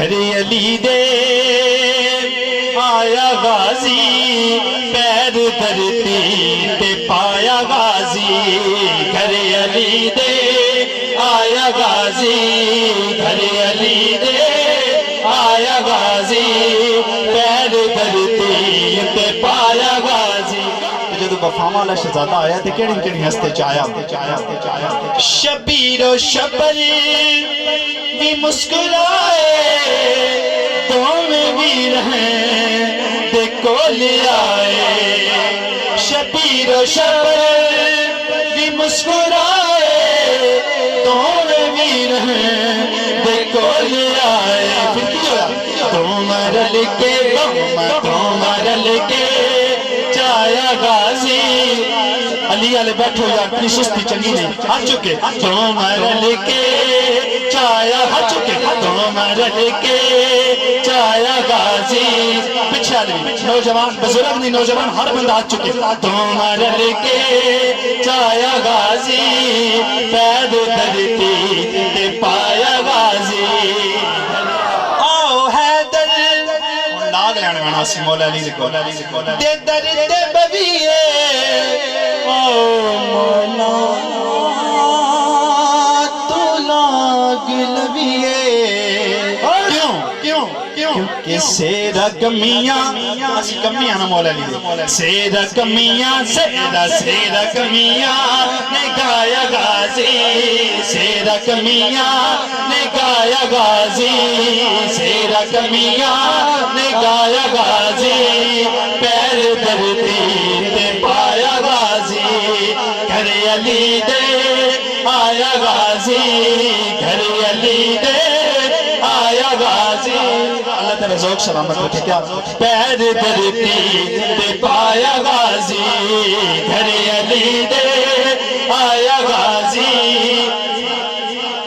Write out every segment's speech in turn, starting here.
گھر علی دے آیا غازی پیر دھرتی تے پایا غازی گھر علی دے آیا غازی گھر علی دے آیا غازی پیر دھرتی تے پایا غازی جدو وفاواں والا شہزادہ آیا تے کیڑی کیڑی ہستے چایا شبیر و شبر بھی مسکرائے دونوں ویر ہیں دیکھو لے آئے شبیر و شبر بھی مسکرائے دونوں ویر ہیں دیکھو لے آئے پھر کی ہوا تمہارل کے چایا غازی علی والے بیٹھو یار اپنی سستی چنگی نہیں آ چکے تمہارل کے چایا آ چکے تمہارل کے چایا غازی پچھا نہیں نوجوان بزرگ نہیں نوجوان ہر بندہ آ چکے تمہارل کے چایا غازی پید دھرتی تے پایا غازی آؤ حیدر لاغ لینے میں ناسی مولا علی کو دے درد بویے آؤ مولا تو لاغ لویے کہ سیرہ کمیاں اسی کمیاں نا مولا علی سیرہ کمیاں سیرہ کمیاں نے گایا غازی سیرہ کمیاں نے گایا غازی سیرہ کمیاں نے گایا غازی پیر دھرتی تے پایا غازی گھر علی دے آیا غازی گھر علی دے آیا غازی اللہ تعالیٰ ذوق سلامت رکھے کیا پیر دھرتی تے پایا غازی گھر علی دے آیا غازی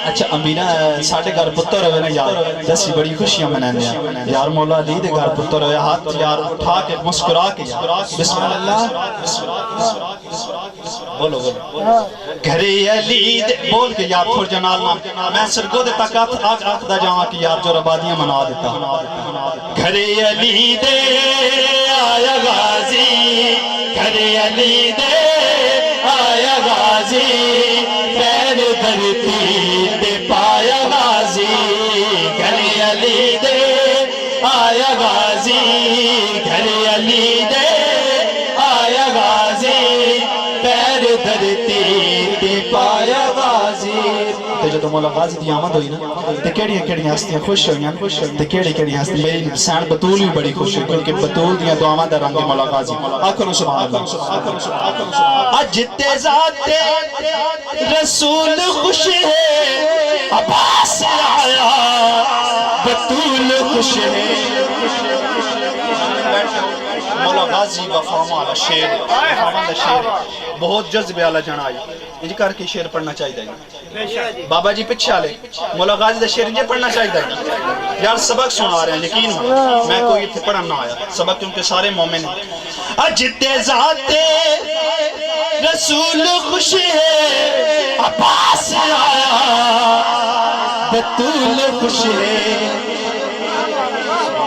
اچھا امینا ساڑھے گھر پتر ہوئے نا یار جیسی بڑی خوشیاں منائیں یار مولا علی دے گھر پتر ہوئے ہاتھ یار اٹھا کے مسکرا کے بسم اللہ بولو بولو گھر علی دے بول کے یار تھوڑ جنال نام میں سرگو دے تک آگ دا جاؤں کہ یار جو ربادیاں منا دیتا گھر علی دے آیا غازی گھر علی دے آیا غازی پیر دھرتی تے پایا غازی گھر علی دے آیا غازی گھر علی دے آیا غازی پیر دھرتی تے پایا غازی تے جو مولا غازی دی آمد ہوئی نا تے کیڑیاں ہستیاں خوش ہوئیاں تے کیڑی ہستیاں میری سین بطول بھی بڑی خوش ہوئی کیونکہ بطول دیاں دعاواں دا رنگ مولا غازی آکھنو سبحان اللہ اج تے ذات رسول خوش ہے عباس آیا بطول خوش ہے مولا غازی وفاواں والا شیر بہت جذبے والا جنا آئی یہ کر کے شیر پڑھنا چاہیے بابا جی پچھے آلے مولا غازی دا شیر یہ پڑھنا چاہیے یار سبق سنا رہے ہیں یقین میں کوئی اتھے پڑھنا نہ آیا سبق کیونکہ سارے مومن ہیں اج تے ذات رسول خوش ہے عباس آیا بطول خوش ہے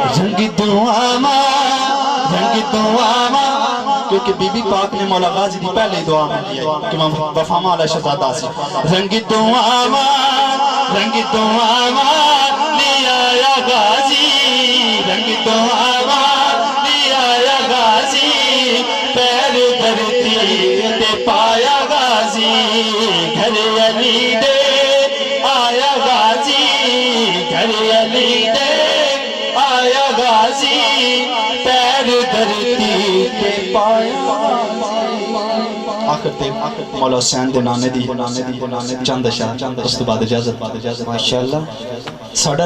رنگ دعاواں کیونکہ بی بی پاک نے مولا غازی دی پہلے دعا میں لیا کہ وفاواں والا شہزادہ سی رنگ دعاواں لے آیا غازی رنگ دعاواں لے آیا غازی پیر دھرتی تے پایا غازی گھر علی دے آیا غازی گھر علی دے آیا غازی پیر دھرتی تے پایا آخر تے مولا حسین دے نانے دی چند اشار اس تو بعد اجازت ماشاءاللہ ساڑھا